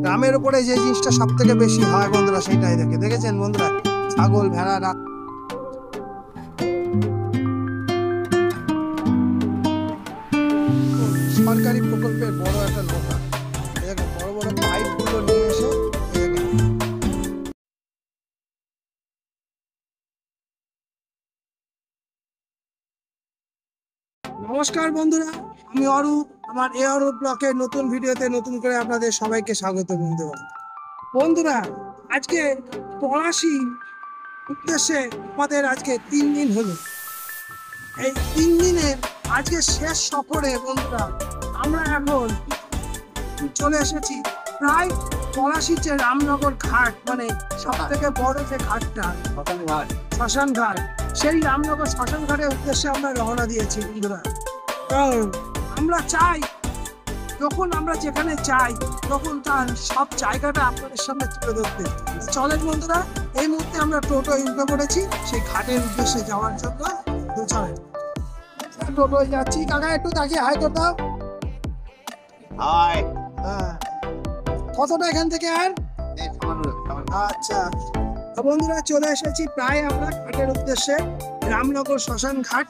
গ্রামের উপরে যে জিনিসটা সব থেকে বেশি হয় বন্ধুরা সেটাই দেখেছেন বন্ধুরা, ছাগল ভেড়া সরকারি প্রকল্পের বড় একটা নৌকা, বড় বড় পাইপ গুলো নিয়ে এসে নমস্কার বন্ধুরা, আমি অরূপ। আমার এ অরূপ ব্লকের নতুন ভিডিওতে নতুন করে আপনাদের সবাইকে স্বাগত বন্ধুরা। আজকে পলাশী উদ্দেশ্যে আমাদের আজকে 3 দিন হলো। এই 3 দিনের আজকে শেষ সফরে বন্ধুরা আমরা এখন চলে এসেছি প্রায় পলাশীর যে রামনগর ঘাট, মানে সব থেকে বড় যে ঘাটটা শ্মশান ঘাট, সেই রামনগর শ্মশান ঘাটের উদ্দেশ্যে আমরা রওনা দিয়েছি বন্ধুরা। কারণ আমরা চাই যখন আমরা যেখানে যাই তখন তার সব জায়গাটা আপনাদের সামনে তুলে ধরতে। চলেন বন্ধুরা, এই মুহূর্তে আমরা টোটো উঠে পড়েছি সেই ঘাটের উদ্দেশ্যে যাওয়ার জন্য। চলেন, টোটোয় যাচ্ছি। কাকা একটু তাকিয়ে হাই করে দাও। হাই। হ্যাঁ, কতটা এখান থেকে? আর আচ্ছা বন্ধুরা, চলে এসেছি প্রায় আমরা ঘাটের উদ্দেশ্যে, রামনগর শ্মশান ঘাট।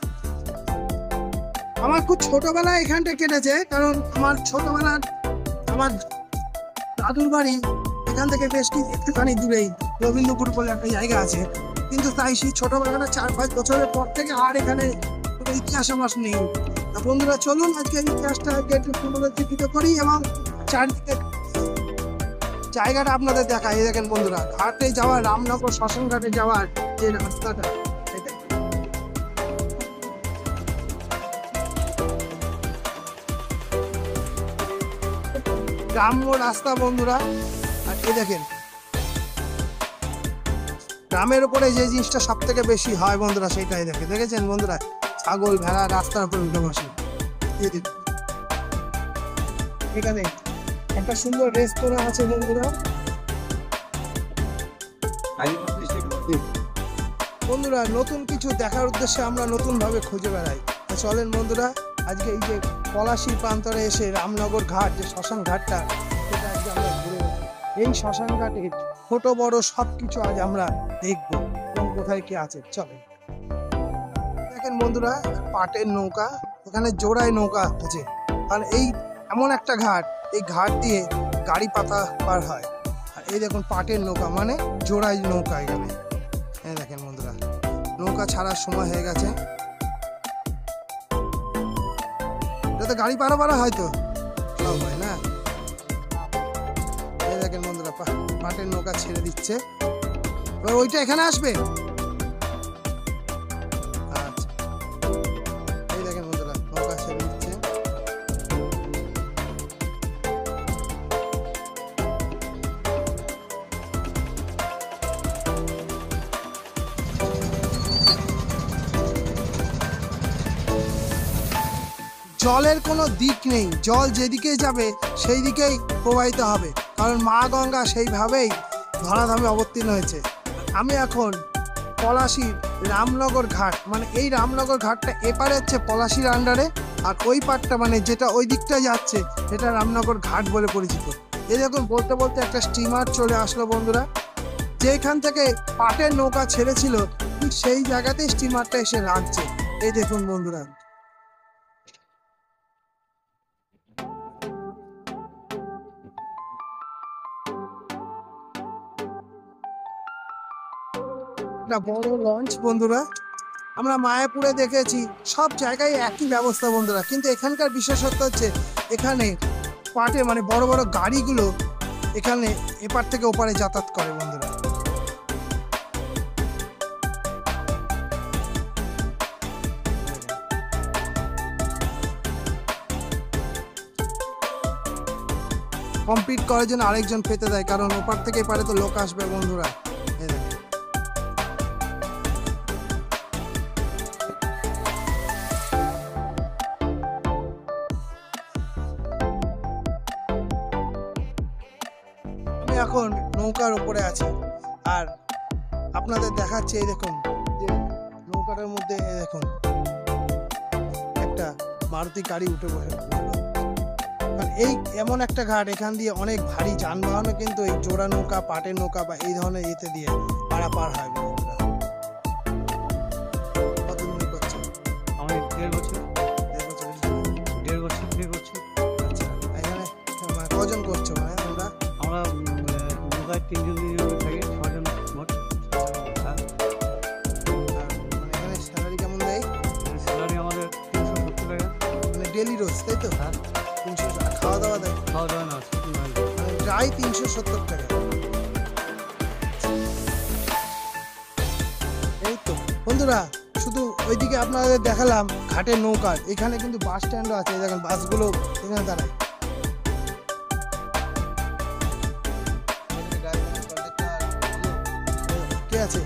আমার খুব ছোটবেলায় এখানটা কেটেছে, কারণ আমার ছোটবেলার আমার দাদুর বাড়ি এখান থেকে বেশ একটুখানি দূরেই রবীন্দ্রপুর বলে একটা জায়গা আছে, কিন্তু তাই সেই ছোটবেলাটা 4-5 বছরের পর থেকে আর এখানে কোনো ইতিহাস আমার নেই। বন্ধুরা চলুন আজকে ইতিহাসটা একটু পুনরুজ্জীবিত করি এবং চারদিকে জায়গাটা আপনাদের দেখাই। দেখেন বন্ধুরা, ঘাটে যাওয়ার, রামনগর শ্মশান ঘাটে যাওয়ার যে রাস্তাটা, গ্রাম্য রাস্তা বন্ধুরা। আর এই দেখেন, গ্রামের উপরে যে জিনিসটা সব থেকে বেশি হয় বন্ধুরা সেটাই দেখেছেন বন্ধুরা, ছাগল ভেড়া রাস্তার উপরে উঠে বসে। এখানে একটা সুন্দর রেস্তোরাঁ আছে বন্ধুরা। বন্ধুরা নতুন কিছু দেখার উদ্দেশ্যে আমরা নতুন ভাবে খুঁজে বেড়াই। চলেন বন্ধুরা, আজকে এই যে পলাশীর প্রান্তরে এসে রামনগর ঘাট, যে শ্মশান ঘাটটা, সেটা আজকে আমরা ঘুরে বেড়াই। এই শ্মশান ঘাটে ছোট বড় সবকিছু আজ আমরা দেখবো এবং কোথায় কি আছে। চলেন। দেখেন বন্ধুরা, পাটের নৌকা, এখানে জোড়ায় নৌকা আছে। আর এই এমন একটা ঘাট, এই ঘাট দিয়ে গাড়ি পাতা পার হয়। আর এই দেখুন পাটের নৌকা, মানে জোড়ায় নৌকা এখানে। এই দেখেন বন্ধুরা, নৌকা ছাড়ার সময় হয়ে গেছে। এটা তো গাড়ি পারা হয়তো সব হয় না। এই দেখেন বন্ধুরা, পাটের নৌকা ছেড়ে দিচ্ছে, এবার ওইটা এখানে আসবে। আচ্ছা, এই দেখেন বন্ধুরা, নৌকা ছেড়ে দিচ্ছে। জলের কোনো দিক নেই, জল যেদিকে যাবে সেই দিকেই প্রবাহিত হবে, কারণ মা গঙ্গা সেইভাবেই ধরাধামে অবতীর্ণ হয়েছে। আমি এখন পলাশীর রামনগর ঘাট, মানে এই রামনগর ঘাটটা এপারে হচ্ছে পলাশীর আন্ডারে, আর ওই পাটটা মানে যেটা ওই দিকটা যাচ্ছে সেটা রামনগর ঘাট বলে পরিচিত। এই দেখুন বলতে বলতে একটা স্টিমার চলে আসলো বন্ধুরা। যেখান থেকে পাটের নৌকা ছেড়েছিল ঠিক সেই জায়গাতেই স্টিমারটা এসে লাগছে। এই দেখুন বন্ধুরা, একটা বড় লঞ্চ বন্ধুরা। আমরা মায়াপুরে দেখেছি, সব জায়গায় একই ব্যবস্থা বন্ধুরা, কিন্তু এখানকার বিশেষত্ব হচ্ছে এখানে পাটে মানে বড় বড় গাড়িগুলো এখানে এপার থেকে ওপারে যাতায়াত করে বন্ধুরা। কমপ্লিট করার জন্য আরেকজন পেতে দেয়, কারণ ওপার থেকে এপারে তো লোক আসবে বন্ধুরা। এখন নৌকার উপরে আছি আর আপনাদের দেখাচ্ছে, এই দেখুন যে নৌকাটার মধ্যে দেখুন একটা মারুতি গাড়ি উঠে বসে। এই এমন একটা ঘাট, এখান দিয়ে অনেক ভারী যানবাহনও কিন্তু এই জোড়া নৌকা, পাটের নৌকা বা এই ধরনের ইয়েতে দিয়ে পারাপার হয় বন্ধুরা। কতদিন করছো? আমি 1.5 বছর। 1.5 বছর। 1.5 বছর। আচ্ছা, এখানে কজন করছো মানে তোমরা? আমরা নৌকায় 3 জন থাকি, 6 জন মোট। আর মানে এখানে স্যালারি কেমন দেয়? স্যালারি আমাদের 370 টাকা। মানে ডেলি রোজ, তাই তো? হ্যাঁ, 300। আর খাওয়া দাওয়া দেয়? খাওয়া দাওয়া না, মানে প্রায় 370 টাকা। এই তো বন্ধুরা, শুধু ওইদিকে আপনাদের দেখালাম ঘাটের নৌকা, এখানে কিন্তু বাস স্ট্যান্ডও আছে। এই দেখেন বাসগুলো এখানে দাঁড়ায়। কে আছে?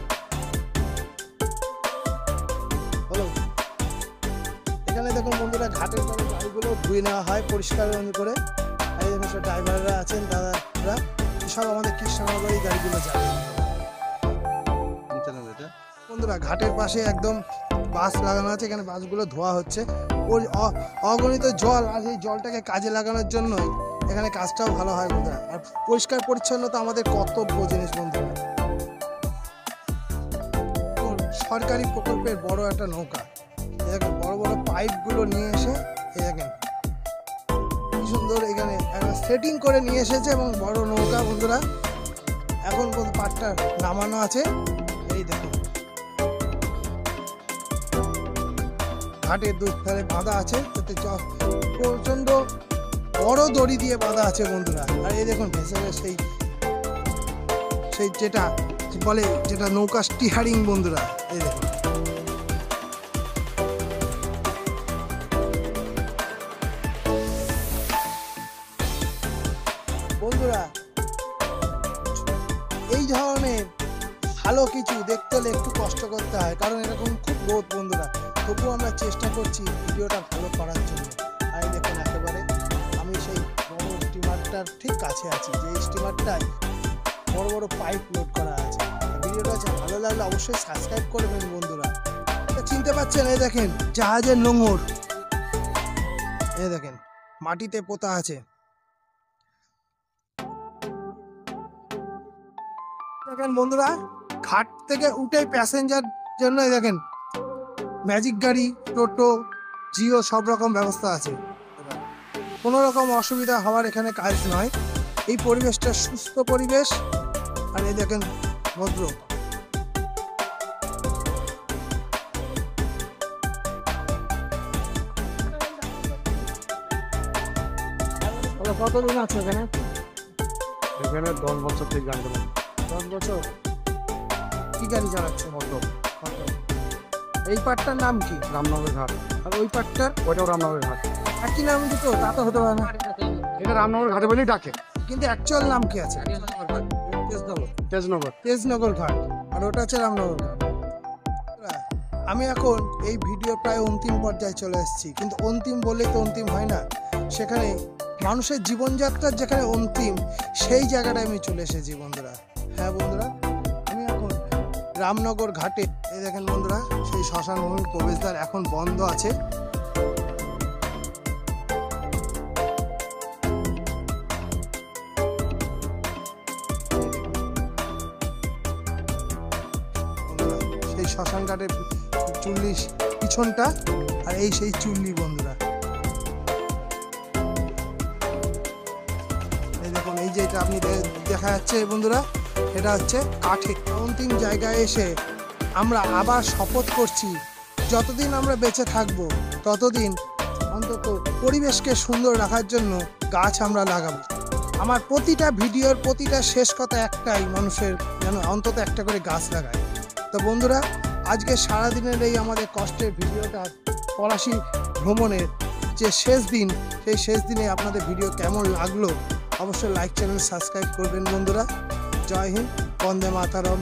বলো। এখানে দেখুন বন্ধুরা, ঘাটের পরে গাড়িগুলো ধুয়ে নেওয়া হয় পরিষ্কার করে। আর এই দেখুন সব ড্রাইভাররা আছেন, দাদারা, সব আমাদের কৃষ্ণনগর এই গাড়িগুলো যায়। বন্ধুরা, ঘাটের পাশে একদম বাস লাগানো আছে, এখানে বাসগুলো ধোয়া হচ্ছে। ওই অগণিত জল, আর এই জলটাকে কাজে লাগানোর জন্যই এখানে কাজটাও ভালো হয় বন্ধুরা। আর পরিষ্কার পরিচ্ছন্নতা আমাদের কর্তব্য জিনিস বন্ধুরা। সরকারি প্রকল্পের বড় একটা নৌকা, দেখেন বড় বড় পাইপগুলো নিয়ে এসে দেখেন কি সুন্দর এখানে সেটিং করে নিয়ে এসেছে। এবং বড় নৌকা বন্ধুরা, এখন পাটটা নামানো আছে। এই দেখুন ঘাটের দুধারে বাঁধা আছে, যাতে প্রচন্ড বড় দড়ি দিয়ে বাঁধা আছে বন্ধুরা। আর এই দেখুন ভেসেলের সেই যেটা বলে, যেটা নৌকা স্টিয়ারিং বন্ধুরা। এই দেখুন বন্ধুরা, এই ধরনের ভালো কিছু দেখতে হলে একটু কষ্ট করতে হয়, কারণ এরকম খুব রোদ বন্ধুরা। তবুও আমরা চেষ্টা করছি ভিডিওটা ভালো করার জন্য। আর এই দেখুন একেবারে আমি সেই বড় স্টিমারটার ঠিক কাছে আছি, যে স্টিমারটায় বড় বড় পাইপ লোড করা আছে। ভিডিওটা ভালো লাগলে অবশ্যই সাবস্ক্রাইব করবেন বন্ধুরা। এটা চিনতে পারছেন? এই দেখেন জাহাজের নোঙর, এই দেখেন মাটিতে পোতা আছে। দেখেন বন্ধুরা, ঘাট থেকে উঠে প্যাসেঞ্জার জন্য এই দেখেন ম্যাজিক গাড়ি, টোটো, জিও সব রকম ব্যবস্থা আছে। কোনো রকম অসুবিধা হওয়ার এখানে কাজ নয়। এই পরিবেশটা সুস্থ পরিবেশ। আর এই দেখেন ভদ্র, কতদিন আছে এখানে? এখানে 10 বছর থেকে গাড়ি চালাচ্ছি। 10 বছর। কি গাড়ি চালাচ্ছে? অটো। এই পাটটার নাম কি? রামনগর ঘাট। আর ওই পাটটার? ওইটাও রামনগর ঘাট। একই নাম দুটো? তা তো হতে পারে না। এটা রামনগর ঘাটে বলেই ডাকে, কিন্তু অ্যাকচুয়াল নাম কি আছে? তেজনগর। তেজনগর ঘাট। আর ওটা হচ্ছে রামনগর ঘাট। আমি এখন এই ভিডিও প্রায় অন্তিম পর্যায়ে চলে এসেছি, কিন্তু অন্তিম বললেই তো অন্তিম হয় না। সেখানে মানুষের জীবনযাত্রার যেখানে অন্তিম, সেই জায়গাটায় আমি চলে এসেছি বন্ধুরা। হ্যাঁ বন্ধুরা, আমি এখন রামনগর ঘাটে। এই দেখেন বন্ধুরা, সেই শ্মশান ভূমির প্রবেশদ্বার এখন বন্ধ আছে। সেই শ্মশান ঘাটের চুল্লি পিছনটা, আর এই সেই চুল্লি বন্ধুরা। এই দেখুন, এই যেটা আপনি দেখা যাচ্ছে বন্ধুরা, এটা হচ্ছে কাঠে। অন্তিম জায়গায় এসে আমরা আবার শপথ করছি, যতদিন আমরা বেঁচে থাকবো ততদিন অন্তত পরিবেশকে সুন্দর রাখার জন্য গাছ আমরা লাগাবো। আমার প্রতিটা ভিডিওর প্রতিটা শেষ কথা একটাই, মানুষের যেন অন্তত একটা করে গাছ লাগায়। তো বন্ধুরা, আজকে সারাদিনের এই আমাদের কষ্টের ভিডিওটা, পলাশী ভ্রমণের যে শেষ দিন, সেই শেষ দিনে আপনাদের ভিডিও কেমন লাগলো অবশ্যই লাইক, চ্যানেল সাবস্ক্রাইব করবেন বন্ধুরা। জয় হিন্দ, বন্দে মাতরম।